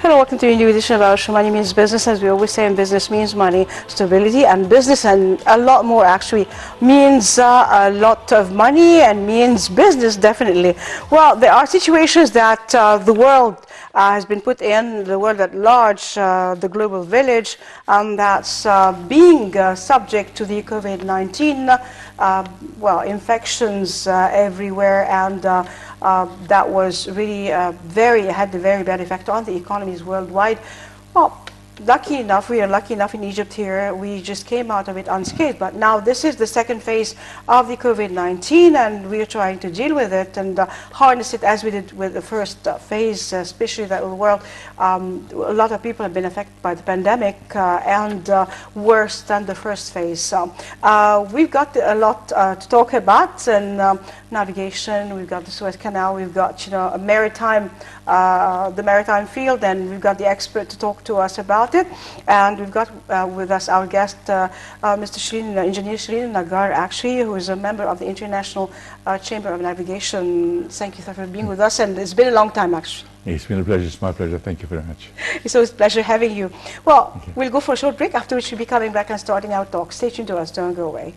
Hello, welcome to a new edition of our show. Money Means Business. As we always say in business means money, stability, and business, and a lot more actually means a lot of money and means business, definitely. Well, there are situations that the world has been put in, the world at large, the global village, and that's being subject to the COVID-19, infections everywhere, and that was really had a very bad effect on the economies worldwide. Well, we are lucky enough in Egypt here, we just came out of it unscathed, but now this is the second phase of the COVID-19 and we are trying to deal with it and harness it as we did with the first phase, especially that the world, a lot of people have been affected by the pandemic and worse than the first phase. So we've got a lot to talk about, and navigation, we've got the Suez Canal, we've got a maritime, the maritime field, and we've got the expert to talk to us about it. And we've got with us our guest, Mr. Engineer Shireen Nagar, actually, who is a member of the International Chamber of Navigation. Thank you for being with us, and it's been a long time, actually. It's been a pleasure. It's my pleasure. Thank you very much. It's always a pleasure having you. Well, we'll go for a short break, after which we'll be coming back and starting our talk. Stay tuned to us. Don't go away.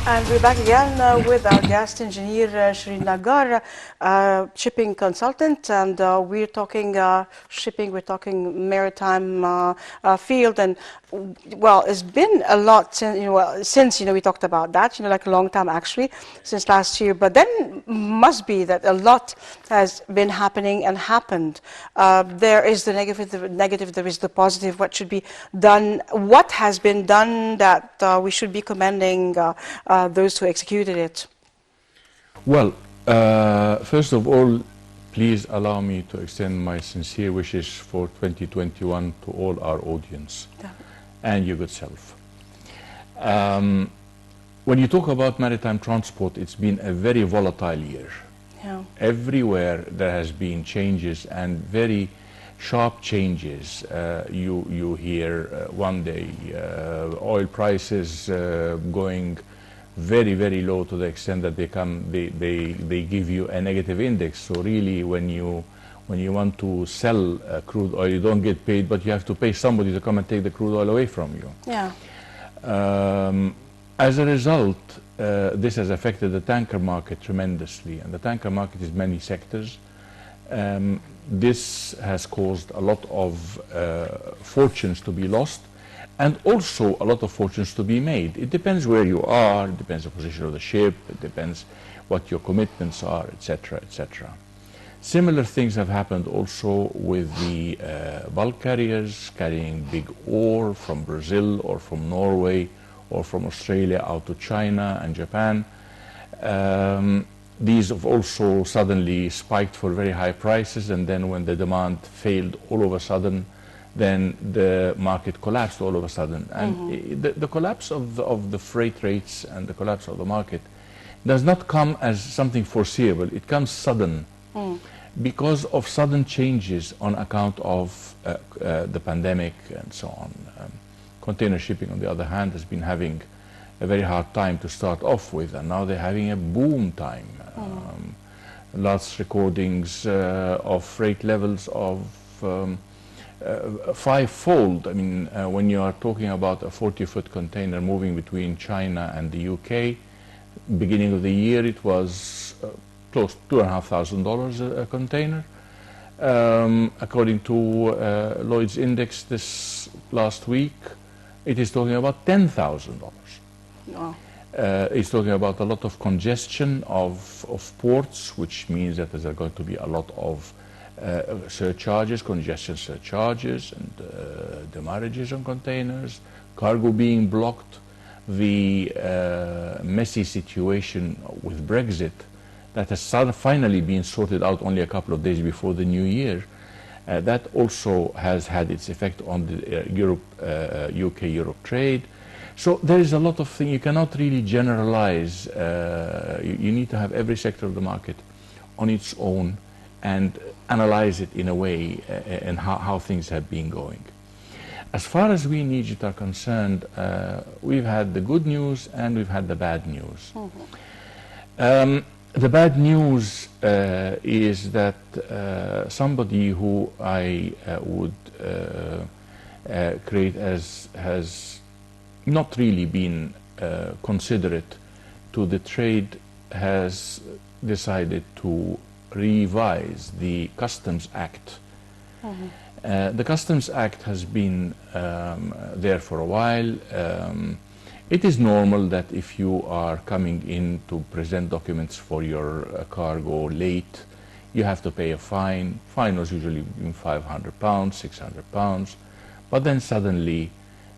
And we're back again with our guest engineer Shireen Nagar, shipping consultant, and we're talking shipping, we're talking maritime field, and well, it's been a lot since we talked about that, like a long time actually, since last year, but then must be that a lot has been happening and happened. There is the negative, there is the positive, what should be done, what has been done that we should be commending those who executed it? Well, first of all, please allow me to extend my sincere wishes for 2021 to all our audience and your good self. When you talk about maritime transport, it's been a very volatile year. Yeah. Everywhere there has been changes, and very sharp changes. You hear one day oil prices going very, very low to the extent that they give you a negative index. So really, when you want to sell crude oil, you don't get paid, but you have to pay somebody to come and take the crude oil away from you. Yeah. As a result, this has affected the tanker market tremendously, and the tanker market is many sectors. This has caused a lot of fortunes to be lost, and also a lot of fortunes to be made. It depends where you are, it depends on the position of the ship, it depends what your commitments are, etc., etc. Similar things have happened also with the bulk carriers carrying big ore from Brazil or from Norway or from Australia out to China and Japan. These have also suddenly spiked for very high prices, and then when the demand failed all of a sudden, then the market collapsed all of a sudden. And the collapse of the freight rates and the collapse of the market does not come as something foreseeable. It comes sudden because of sudden changes on account of the pandemic and so on. Container shipping, on the other hand, has been having a very hard time to start off with, and now they're having a boom time. Last recordings of freight levels of fivefold. I mean, when you are talking about a 40-foot container moving between China and the UK, beginning of the year it was close to $2,500 a container. According to Lloyd's Index this last week, it is talking about $10,000. Wow. It's talking about a lot of congestion of ports, which means that there's going to be a lot of surcharges, congestion surcharges, and demurrages on containers, cargo being blocked, the messy situation with Brexit that has finally been sorted out only a couple of days before the new year. That also has had its effect on the UK-Europe trade. So there is a lot of things. You cannot really generalize. You need to have every sector of the market on its own and analyze it in a way and how things have been going. As far as we in Egypt are concerned, we've had the good news and we've had the bad news. The bad news is that somebody who I would create as has not really been considerate to the trade has decided to revise the Customs Act. The Customs Act has been there for a while. It is normal that if you are coming in to present documents for your cargo late, you have to pay a fine. Fine was usually £500, £600, but then suddenly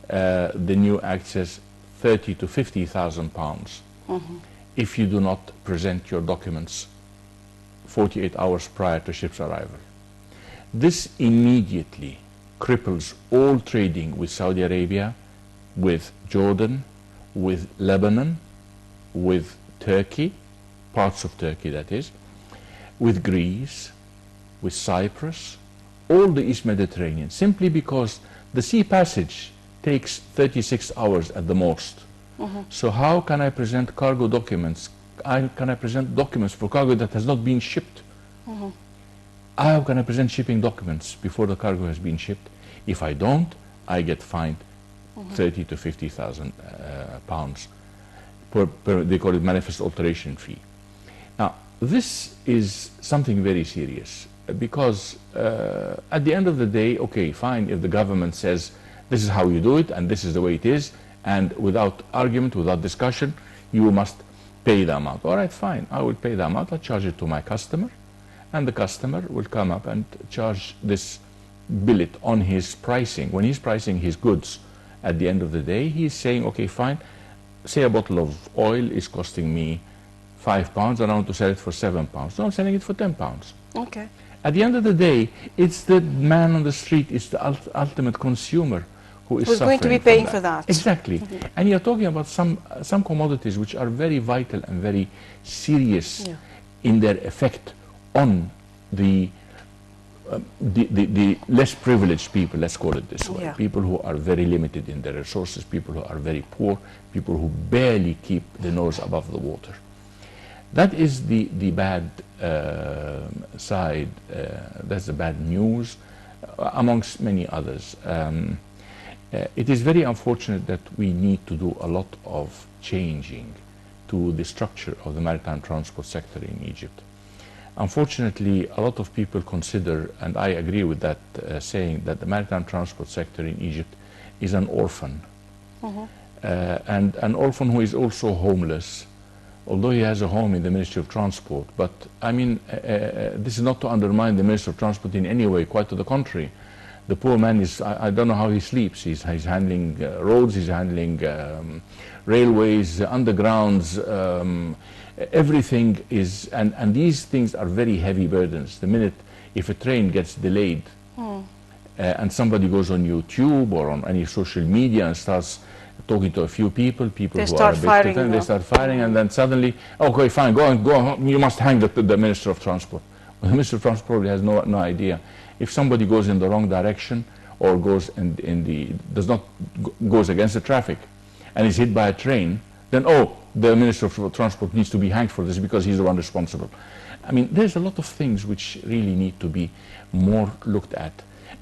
the new act says 30 to 50,000 pounds if you do not present your documents 48 hours prior to ship's arrival. This immediately cripples all trading with Saudi Arabia, with Jordan, with Lebanon, with Turkey, parts of Turkey that is, with Greece, with Cyprus, all the East Mediterranean, simply because the sea passage takes 36 hours at the most. So how can I present cargo documents? Can I present documents for cargo that has not been shipped? How can I present shipping documents before the cargo has been shipped? If I don't, I get fined 30 to 50,000 pounds per, they call it manifest alteration fee. Now, this is something very serious because at the end of the day, okay, fine, if the government says this is how you do it and this is the way it is, and without argument, without discussion, you must pay the amount. All right, fine, I will pay the amount, I'll charge it to my customer, and the customer will come up and charge this billet on his pricing. When he's pricing his goods, at the end of the day, he's saying, okay, fine, say a bottle of oil is costing me £5 and I want to sell it for £7. No, I'm selling it for £10. Okay. At the end of the day, it's the man on the street, it's the ultimate consumer who is Who's going to be suffering paying from for that. Exactly. And you're talking about some commodities which are very vital and very serious in their effect on the less privileged people, let's call it this way. People who are very limited in their resources, people who are very poor, people who barely keep the nose above the water. That is the bad side, that's the bad news, amongst many others. It is very unfortunate that we need to do a lot of changing to the structure of the maritime transport sector in Egypt. Unfortunately, a lot of people consider, and I agree with that saying, that the maritime transport sector in Egypt is an orphan. And an orphan who is also homeless, although he has a home in the Ministry of Transport. But I mean, this is not to undermine the Ministry of Transport in any way, quite to the contrary. The poor man is, I don't know how he sleeps. He's handling roads, he's handling railways, undergrounds, everything is, and these things are very heavy burdens. The minute, if a train gets delayed, and somebody goes on YouTube or on any social media and starts talking to a few people They who are start a bit firing, different, they start firing, and then suddenly, okay, fine, go on, you must hang the Minister of Transport. Well, the Minister of Transport probably has no idea. If somebody goes in the wrong direction or goes goes against the traffic and is hit by a train, then the Minister of Transport needs to be hanged for this because he's the one responsible. I mean, there's a lot of things which really need to be more looked at.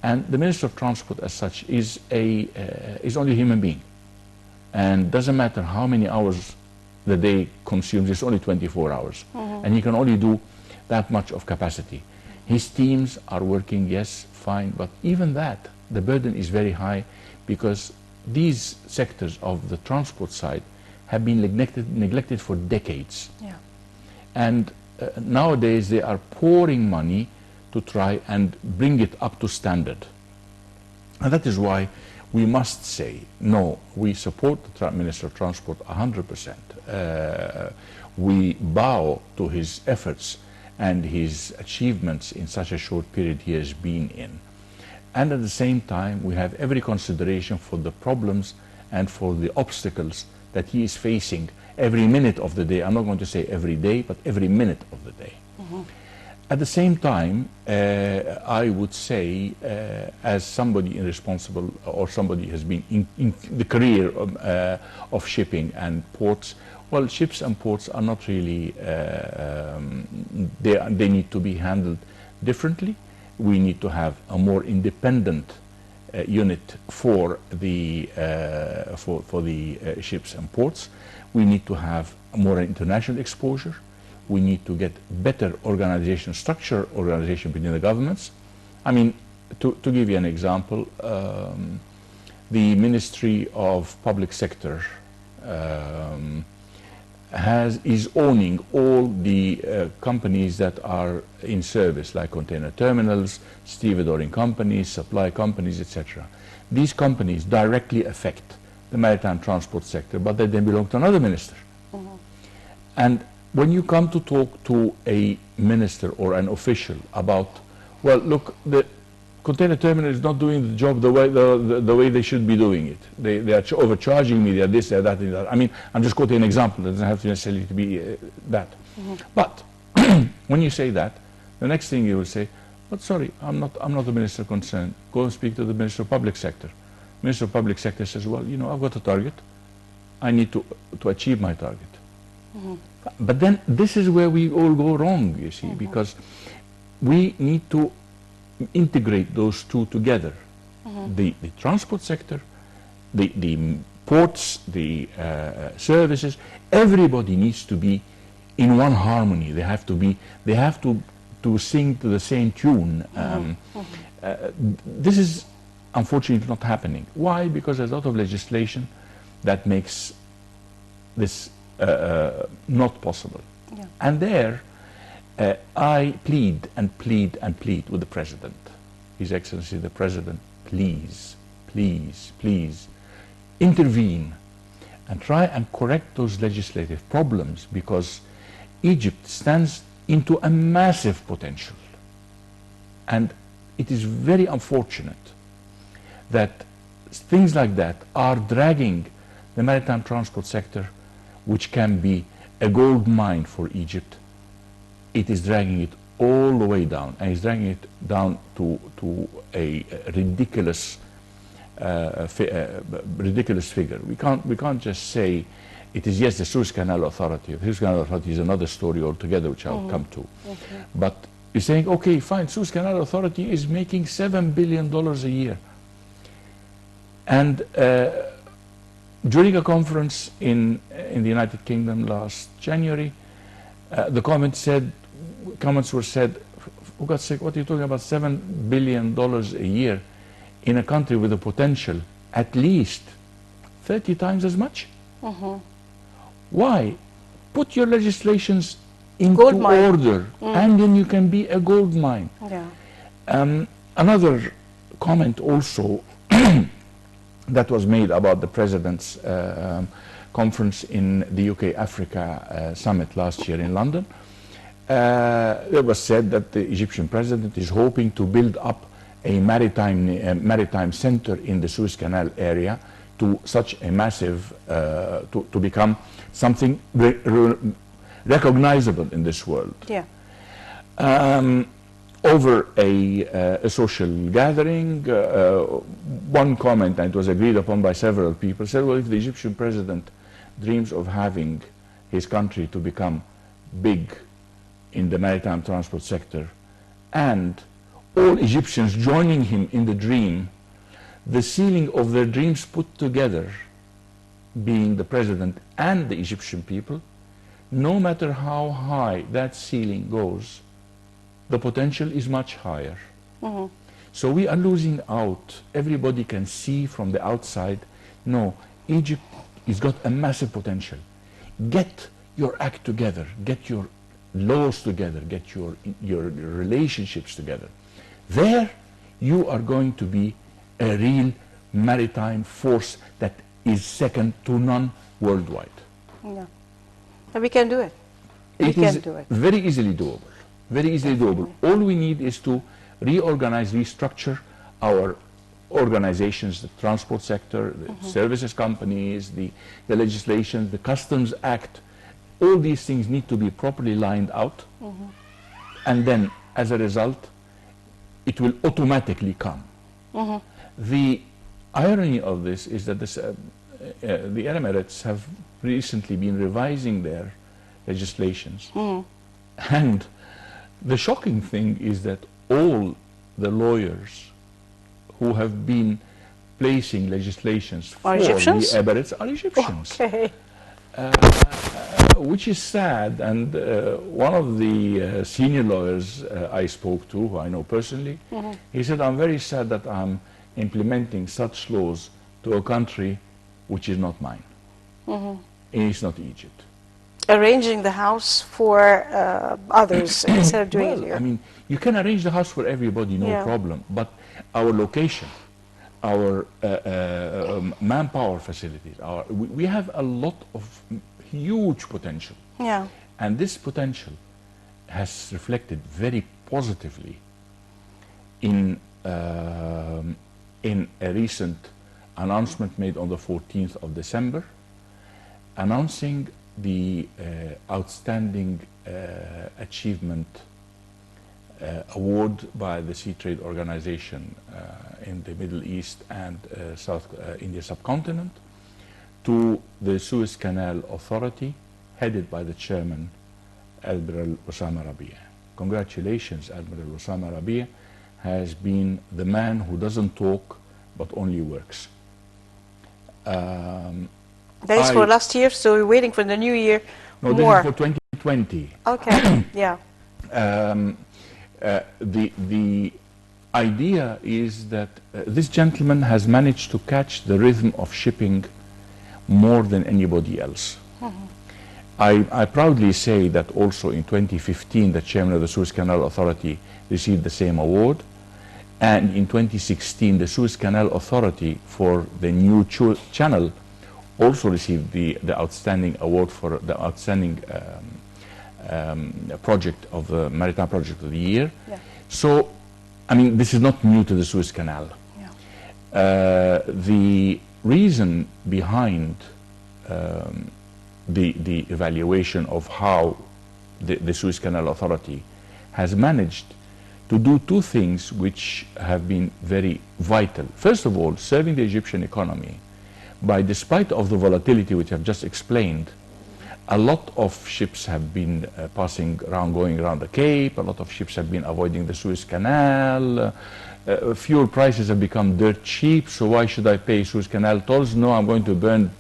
And the Minister of Transport as such is only a human being. And doesn't matter how many hours the day consumes, it's only 24 hours. And he can only do that much of capacity. His teams are working, yes, fine, but even that, the burden is very high because these sectors of the transport side have been neglected for decades. Yeah. And nowadays they are pouring money to try and bring it up to standard. And that is why we must say, no, we support the Minister of Transport 100%. We bow to his efforts and his achievements in such a short period he has been in. And at the same time, we have every consideration for the problems and for the obstacles that he is facing every minute of the day. I'm not going to say every day, but every minute of the day. At the same time, I would say, as somebody irresponsible or somebody has been in the career of shipping and ports, well, ships and ports are not really, they need to be handled differently. We need to have a more independent unit for the ships and ports. We need to have more international exposure. We need to get better organization, structure organization between the governments. I mean, to give you an example, the Ministry of Public Sector is owning all the companies that are in service, like container terminals, stevedoring companies, supply companies, etc. These companies directly affect the maritime transport sector, but they then belong to another minister. And when you come to talk to a minister or an official about, well, look, the container terminal is not doing the job the way they should be doing it. They are overcharging me, they are this, they are that, and that. I mean, I'm just quoting an example. It doesn't have to necessarily to be that. But when you say that, the next thing you will say, but sorry, I'm not the minister concerned. Go and speak to the Minister of Public Sector. Minister of Public Sector says, well, you know, I've got a target. I need to achieve my target. But then this is where we all go wrong, you see, because we need to integrate those two together. The transport sector, the ports, the services, everybody needs to be in one harmony. They have to sing to the same tune. This is unfortunately not happening. Why? Because there's a lot of legislation that makes this not possible. Yeah. And there I plead and plead and plead with the President. His Excellency the President, please, please, please intervene and try and correct those legislative problems, because Egypt stands into a massive potential. And it is very unfortunate that things like that are dragging the maritime transport sector, which can be a gold mine for Egypt. It is dragging it all the way down, and it's dragging it down to a ridiculous ridiculous figure. We can't just say it is, yes, the Suez Canal Authority. The Suez Canal Authority is another story altogether, which I'll come to. Okay. But you're saying, okay, fine, Suez Canal Authority is making $7 billion a year. And during a conference in the United Kingdom last January, the comments were said, for God's sake, what are you talking about, $7 billion a year in a country with the potential at least 30 times as much. Why? Put your legislations into Gold mine. order, and then you can be a gold mine. Yeah. Another comment also that was made about the President's conference in the UK-Africa summit last year in London. It was said that the Egyptian President is hoping to build up a maritime center in the Suez Canal area to such a massive, to become something recognizable in this world. Yeah. Over a social gathering, one comment, and it was agreed upon by several people, said, well, if the Egyptian president dreams of having his country to become big in the maritime transport sector, and all Egyptians joining him in the dream, the ceiling of their dreams put together, being the president and the Egyptian people, no matter how high that ceiling goes, the potential is much higher. So we are losing out. Everybody can see from the outside, no, Egypt has got a massive potential. Get your act together, get your laws together, get your relationships together. There you are going to be a real maritime force that is second to none worldwide. Yeah. And we can do it. It We is can do it. very easily doable. Very easily doable. All we need is to reorganize, restructure our organizations, the transport sector, the services companies, the legislation, the Customs Act. All these things need to be properly lined out. And then, as a result, it will automatically come. The irony of this is that the Emirates have recently been revising their legislations. And the shocking thing is that all the lawyers who have been placing legislations for the Egyptians? Emirates are Egyptians. Okay. Which is sad, and one of the senior lawyers I spoke to, who I know personally, he said, I'm very sad that I'm implementing such laws to a country which is not mine. And it's not Egypt. Arranging the house for others instead of doing it Well, here. I mean, you can arrange the house for everybody, no Yeah. problem, but our location, our manpower facilities, we have a lot of huge potential. Yeah. And this potential has reflected very positively in a recent announcement made on the 14th of December, announcing the outstanding achievement award by the Sea Trade Organization in the Middle East and South India subcontinent to the Suez Canal Authority, headed by the chairman, Admiral Osama Rabia. Congratulations, Admiral Osama Rabia has been the man who doesn't talk but only works. That is for last year, so we're waiting for the new year No, more. this is for 2020. Okay. Yeah. The idea is that this gentleman has managed to catch the rhythm of shipping more than anybody else. I proudly say that also in 2015 the chairman of the Suez Canal Authority received the same award, and in 2016 the Suez Canal Authority for the new channel also received the outstanding award for the outstanding project of the maritime project of the year. Yeah. So, I mean, this is not new to the Suez Canal. Yeah. The reason behind the evaluation of how the Suez Canal Authority has managed to do two things which have been very vital. First of all, serving the Egyptian economy by, despite of the volatility which I've just explained, a lot of ships have been passing around, going around the Cape, a lot of ships have been avoiding the Suez Canal, fuel prices have become dirt cheap, so why should I pay Suez Canal tolls? No, I'm going to burn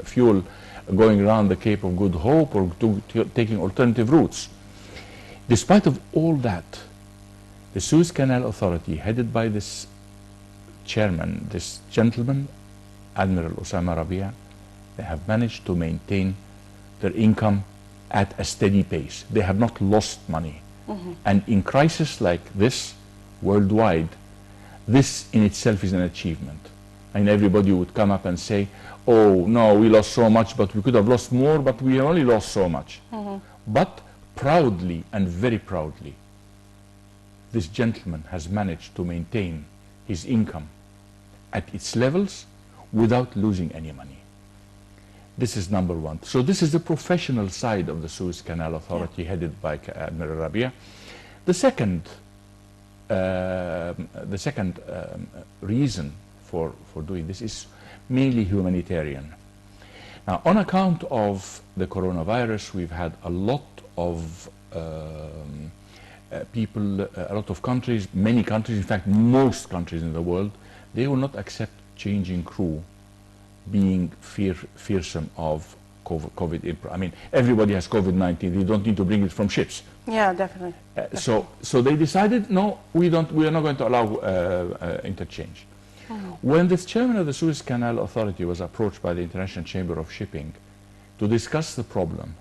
fuel going around the Cape of Good Hope or taking alternative routes. Despite of all that, the Suez Canal Authority, headed by this chairman, this gentleman, Admiral Osama Rabia, they have managed to maintain their income at a steady pace. They have not lost money. And in crisis like this, worldwide, this in itself is an achievement. And everybody would come up and say, oh, no, we lost so much, but we could have lost more, but we only lost so much. But proudly and very proudly, this gentleman has managed to maintain his income at its levels without losing any money. This is number one. So this is the professional side of the Suez Canal Authority, headed by Admiral Rabia. The second reason for doing this is mainly humanitarian. Now, on account of the coronavirus, we've had a lot of people, a lot of countries, many countries, in fact, most countries in the world, they will not accept changing crew being fearsome of COVID. I mean, everybody has COVID-19. They don't need to bring it from ships. Yeah, definitely. So they decided, no, we are not going to allow interchange. When the chairman of the Suez Canal Authority was approached by the International Chamber of Shipping to discuss the problem,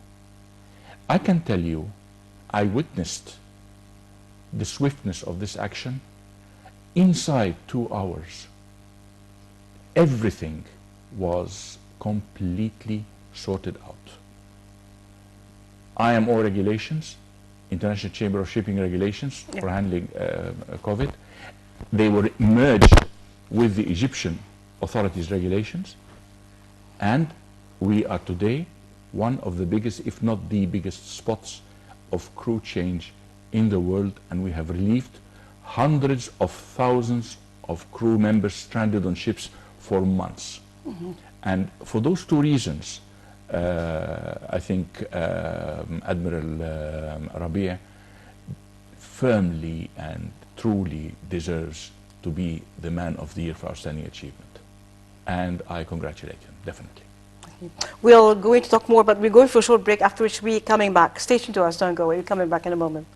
I can tell you, I witnessed the swiftness of this action. Inside 2 hours, everything was completely sorted out. IMO regulations, International Chamber of Shipping regulations for handling COVID, they were merged with the Egyptian authorities' regulations, and we are today one of the biggest, if not the biggest, spots of crew change in the world, and we have relieved hundreds of thousands of crew members stranded on ships for months. And for those two reasons, I think Admiral Rabia firmly and truly deserves to be the Man of the Year for outstanding achievement. And I congratulate him, definitely. We're going to talk more, but we're going for a short break, after which we're coming back. Stay tuned to us, don't go away. We're coming back in a moment.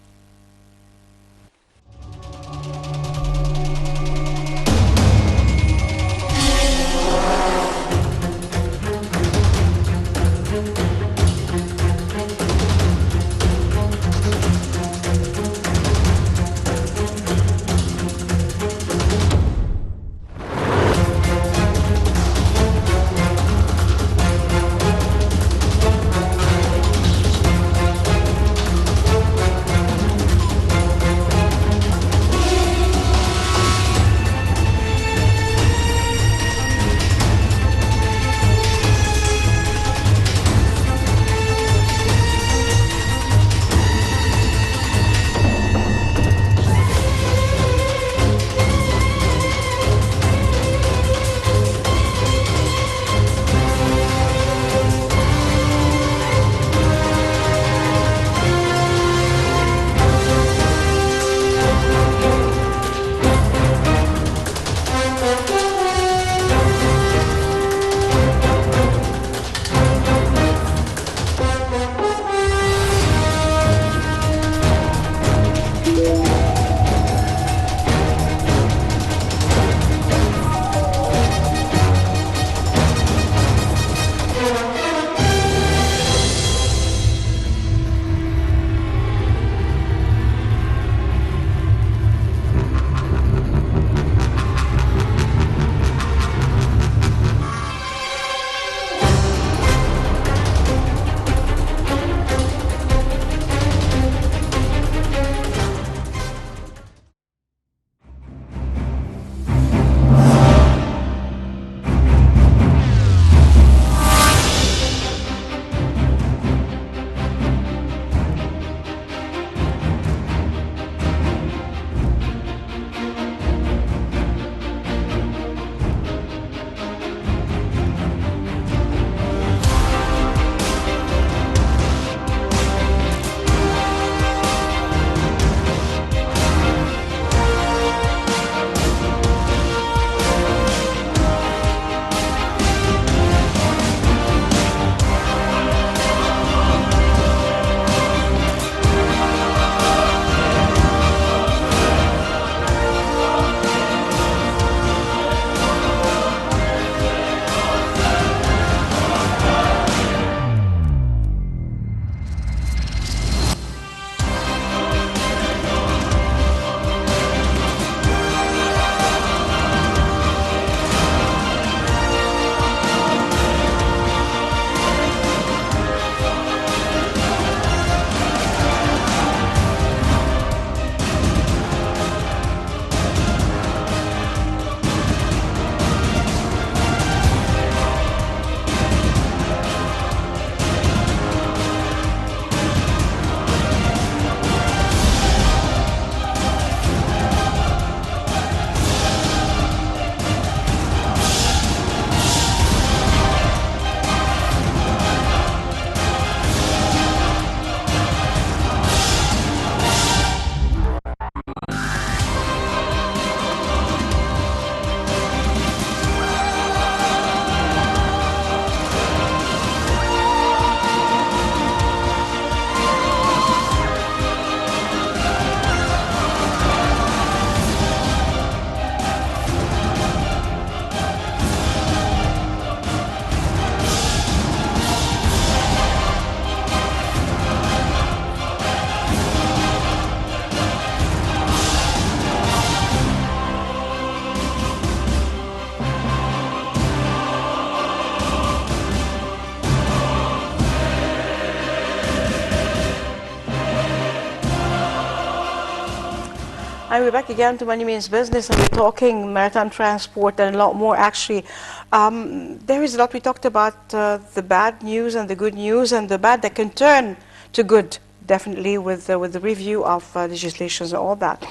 And we're back again to Money Means Business, and we're talking maritime transport and a lot more actually. There is a lot we talked about, the bad news and the good news, and the bad that can turn to good, definitely, with the review of legislations and all that.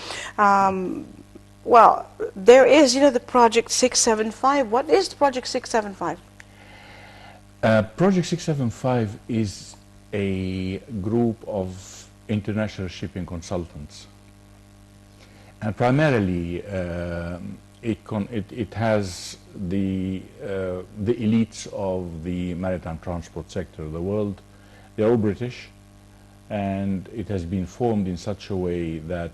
Well, there is, the Project 675. What is the Project 675? Project 675 is a group of international shipping consultants. And primarily, it has the elites of the maritime transport sector of the world. They're all British, and it has been formed in such a way that...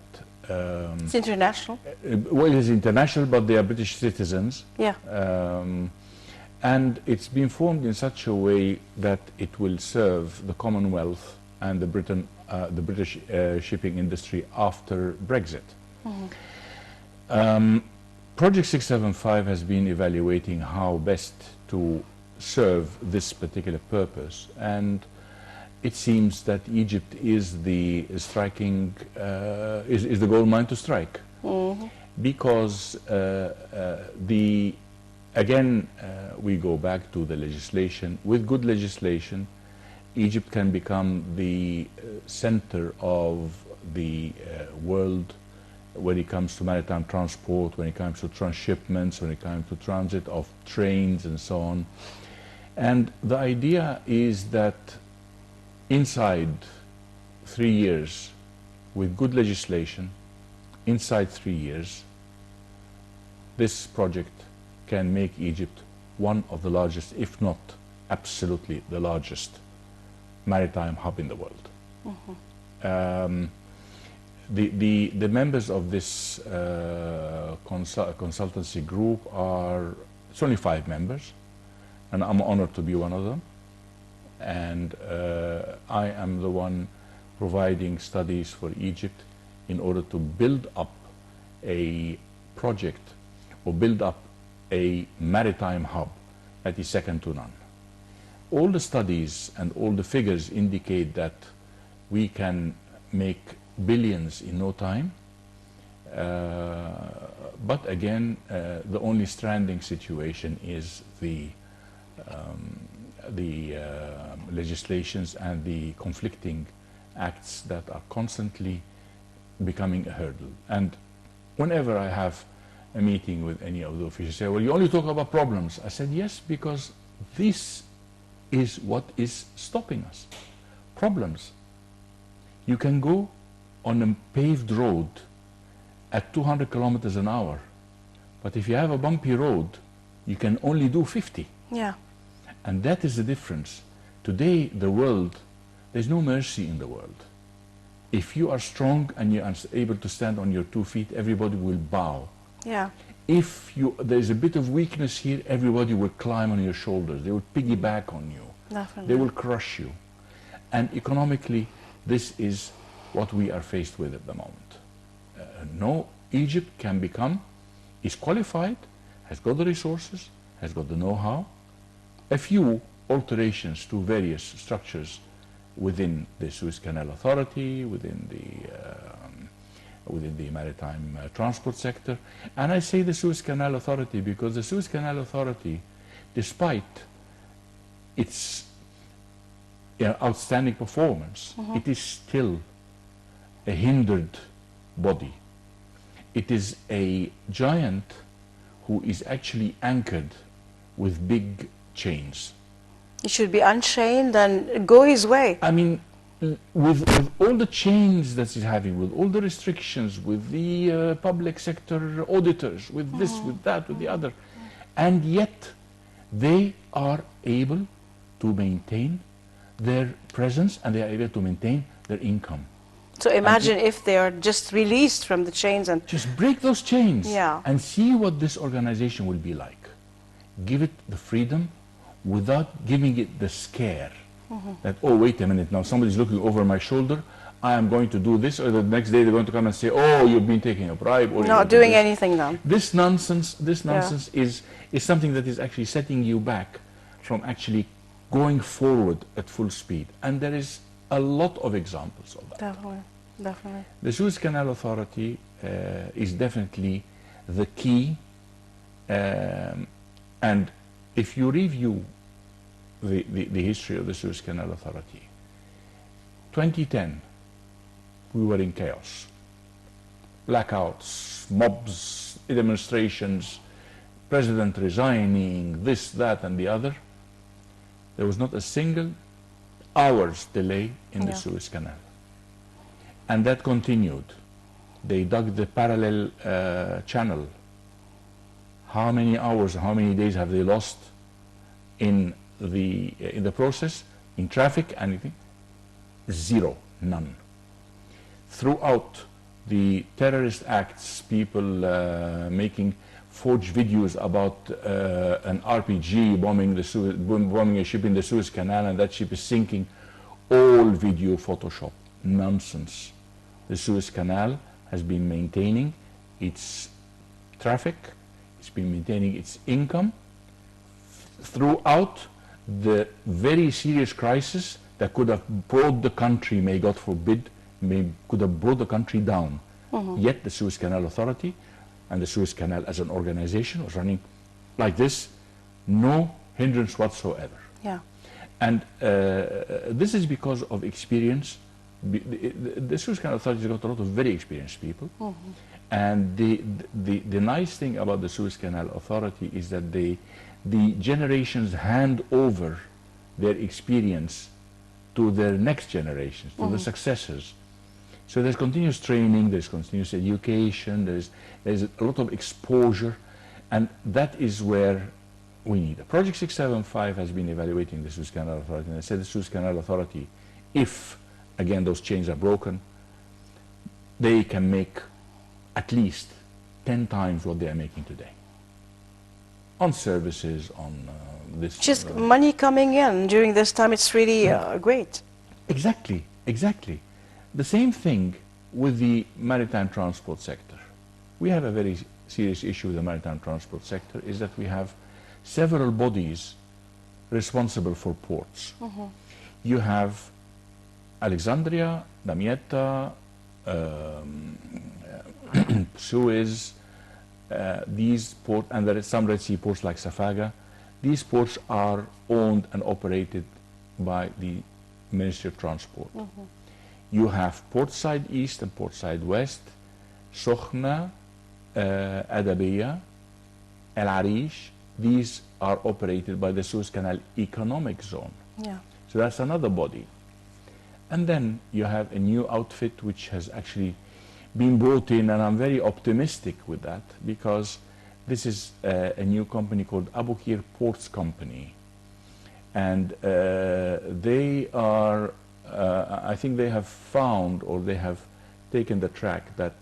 It's international. Well, it is international, but they are British citizens. Yeah. And it's been formed in such a way that it will serve the Commonwealth and the British shipping industry after Brexit. Project 675 has been evaluating how best to serve this particular purpose, and it seems that Egypt is the is the gold mine to strike, because again we go back to the legislation. With good legislation, Egypt can become the center of the world when it comes to maritime transport, when it comes to transshipments, when it comes to transit of trains and so on. And the idea is that inside 3 years, with good legislation, inside 3 years, this project can make Egypt one of the largest, if not absolutely the largest, maritime hub in the world. The members of this consultancy group are, it's only 5 members, and I'm honored to be one of them. And I am the one providing studies for Egypt in order to build up a project or build up a maritime hub that is second to none. All the studies and all the figures indicate that we can make billions in no time, but again, the only stranding situation is the legislations and the conflicting acts that are constantly becoming a hurdle. And whenever I have a meeting with any of the officials, say, well, you only talk about problems. I said, yes, because this is what is stopping us. Problems. You can go on a paved road at 200 kilometers an hour, but if you have a bumpy road, you can only do 50. Yeah. And that is the difference. Today, the world, there's no mercy in the world. If you are strong and you are able to stand on your 2 feet, everybody will bow. Yeah. If there's a bit of weakness here, everybody will climb on your shoulders. They will piggyback on you. Definitely. They will crush you. And economically, this is what we are faced with at the moment. No, Egypt can become, is qualified, has got the resources, has got the know-how. A few alterations to various structures within the Suez Canal Authority, within the maritime transport sector. And I say the Suez Canal Authority because the Suez Canal Authority, despite its outstanding performance, it is still a hindered body. It is a giant who is actually anchored with big chains. He should be unchained and go his way. I mean, with all the chains that he's having, with all the restrictions, with the public sector auditors, with this, with that, with the other, and yet they are able to maintain their presence and they are able to maintain their income. So imagine if they are just released from the chains and... Just break those chains, Yeah. and see what this organization will be like. Give it the freedom without giving it the scare that, oh, wait a minute, now somebody's looking over my shoulder, I am going to do this, or the next day they're going to come and say, oh, you've been taking a bribe. Or not doing anything now. This nonsense is something that is actually setting you back from actually going forward at full speed. And there is a lot of examples of that. Definitely, definitely. The Suez Canal Authority is definitely the key. And if you review the history of the Suez Canal Authority, 2010, we were in chaos. Blackouts, mobs, demonstrations, president resigning, this, that, and the other. There was not a single hour's delay in the Suez Canal. And that continued. They dug the parallel channel. How many hours, how many days have they lost in the process, in traffic, anything? Zero, none. Throughout the terrorist acts, people making forged videos about an RPG bombing a ship in the Suez Canal, and that ship is sinking, all video Photoshop, nonsense. The Suez Canal has been maintaining its traffic, it's been maintaining its income throughout the very serious crisis that could have brought the country, may God forbid, could have brought the country down. Yet the Suez Canal Authority and the Suez Canal as an organization was running like this, no hindrance whatsoever. Yeah. And this is because of experience. The Suez Canal Authority has got a lot of very experienced people. And the nice thing about the Suez Canal Authority is that the generations hand over their experience to their next generations, to the successors. So there's continuous training, there's continuous education, there's a lot of exposure, and that is where we need it. Project 675 has been evaluating the Suez Canal Authority, and I said the Suez Canal Authority, if, again, those chains are broken, they can make at least 10 times what they are making today. On services, on this... Just money coming in during this time, it's really great. Exactly, exactly. The same thing with the maritime transport sector. We have a very serious issue with the maritime transport sector, is that we have several bodies responsible for ports. You have Alexandria, Damietta, Suez, these ports, and there are some Red Sea ports like Safaga. These ports are owned and operated by the Ministry of Transport. You have Portside East and Portside West, Sokhna, Adabiya, El Arish. These are operated by the Suez Canal Economic Zone. Yeah. So that's another body. And then you have a new outfit which has actually been brought in, and I'm very optimistic with that, because this is a new company called Abu Qir Ports Company. And they are, I think they have found, or they have taken the track that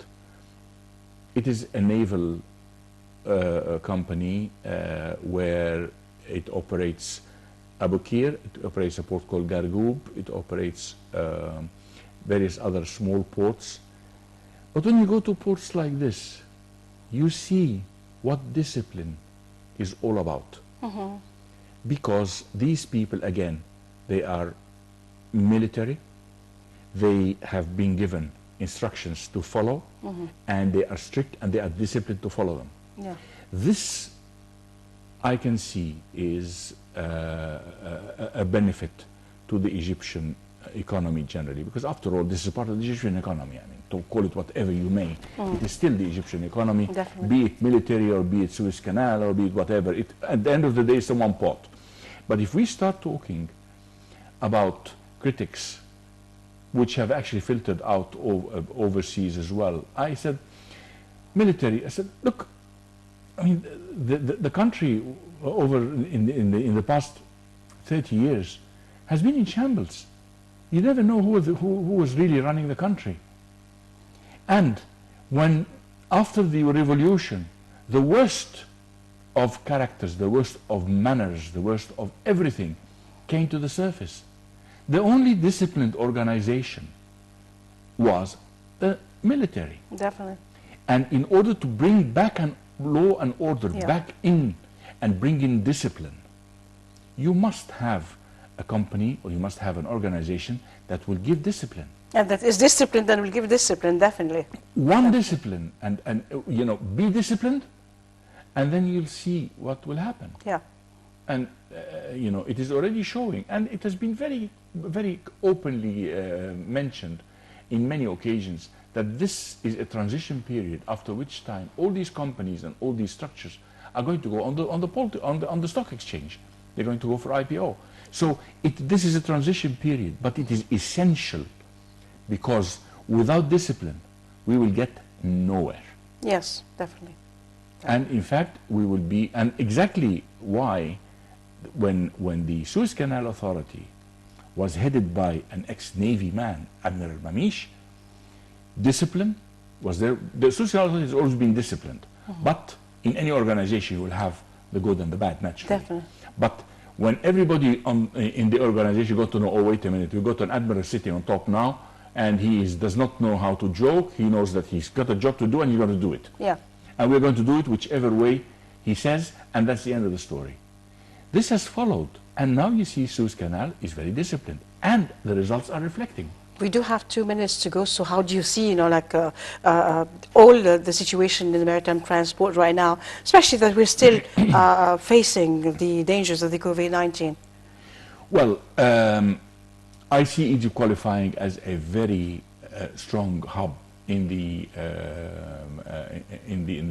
it is a naval company where it operates Abu Qir, it operates a port called Gargoub, it operates various other small ports. But when you go to ports like this, you see what discipline is all about. Because these people, again, they are military, they have been given instructions to follow, and they are strict and they are disciplined to follow them. Yeah. This, I can see, is a benefit to the Egyptian economy generally, because after all, this is part of the Egyptian economy. I mean, to call it whatever you may, it is still the Egyptian economy, Definitely. be it military or be it Suez Canal or be it whatever. At the end of the day, it's a one pot. But if we start talking about critics, which have actually filtered out overseas as well, I said, military, I said, look, I mean, the country over in the past 30 years has been in shambles. You never know who was really running the country. And when, after the revolution, the worst of characters, the worst of manners, the worst of everything came to the surface, the only disciplined organization was the military. Definitely. And in order to bring back law and order Yeah. back in and bring in discipline, you must have a company or you must have an organization that will give discipline. And that is discipline, then will give discipline, definitely. One discipline, and you know, be disciplined, and then you'll see what will happen. Yeah. And you know, it is already showing, and it has been very, very openly mentioned in many occasions that this is a transition period after which time all these companies and all these structures are going to go on the stock exchange. They're going to go for IPO. So this is a transition period, but it is essential, because without discipline, we will get nowhere. Yes, definitely. And in fact, we will be, and exactly why, when the Suez Canal Authority was headed by an ex-Navy man, Admiral Mamish, discipline was there. The Suez Canal Authority has always been disciplined, but in any organization you will have the good and the bad, naturally. Definitely. But when everybody in the organization got to know, oh, wait a minute, we've got an admiral sitting on top now, and he does not know how to joke. He knows that he's got a job to do, and he's going to do it. Yeah. And we're going to do it whichever way he says, and that's the end of the story. This has followed, and now you see Suez Canal is very disciplined, and the results are reflecting. We do have 2 minutes to go, so how do you see, you know, like all the situation in the maritime transport right now, especially that we're still facing the dangers of the COVID-19? Well, I see Egypt qualifying as a very strong hub in the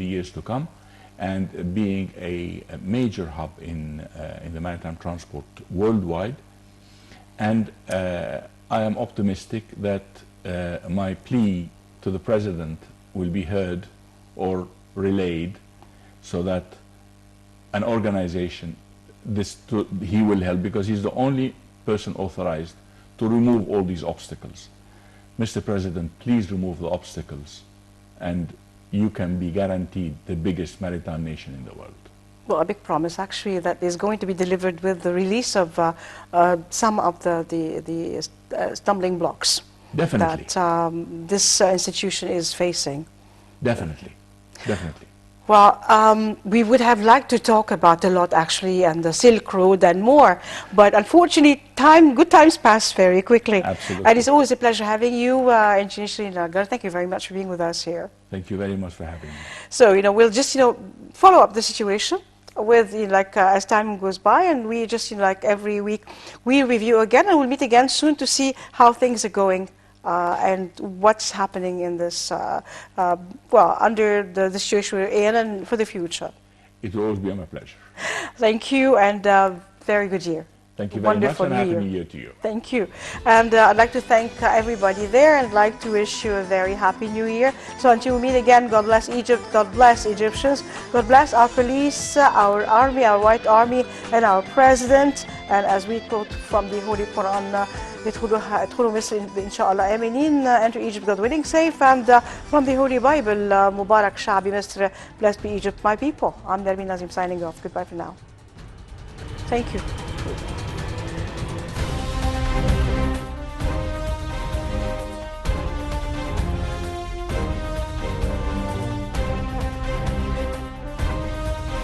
years to come, and being a major hub in the maritime transport worldwide. And I am optimistic that my plea to the President will be heard or relayed, so that an organization, he will help, because he's the only person authorized to remove all these obstacles. Mr. President, please remove the obstacles, and you can be guaranteed the biggest maritime nation in the world. Well, a big promise, actually, that is going to be delivered with the release of some of the stumbling blocks. Definitely. That this institution is facing. Definitely, definitely. Well, we would have liked to talk about a lot, actually, and the Silk Road and more, but unfortunately, good times pass very quickly. Absolutely. And it's always a pleasure having you, Engineer Shireen Lagar. Thank you very much for being with us here. Thank you very much for having me. So, you know, we'll just, you know, follow up the situation with, you know, like as time goes by, and we just, you know, like every week, we review again, and we'll meet again soon to see how things are going. And what's happening in this, well, under the situation we're in and for the future. It will always be my pleasure. Thank you, and very good year. Thank you very Wonderful much, and New Happy Year. New Year to you. Thank you. And I'd like to thank everybody there, and like to wish you a very happy New Year. So until we meet again, God bless Egypt, God bless Egyptians, God bless our police, our army, our white army, and our president. And as we quote from the Holy Quran, ادخلوا مصر إن شاء الله آمنين, enter Egypt God willing safe, and from the Holy Bible, Mubarak Sha'bi Misr, blessed be Egypt, my people. I'm Nermeen Nazim signing off. Goodbye for now. Thank you.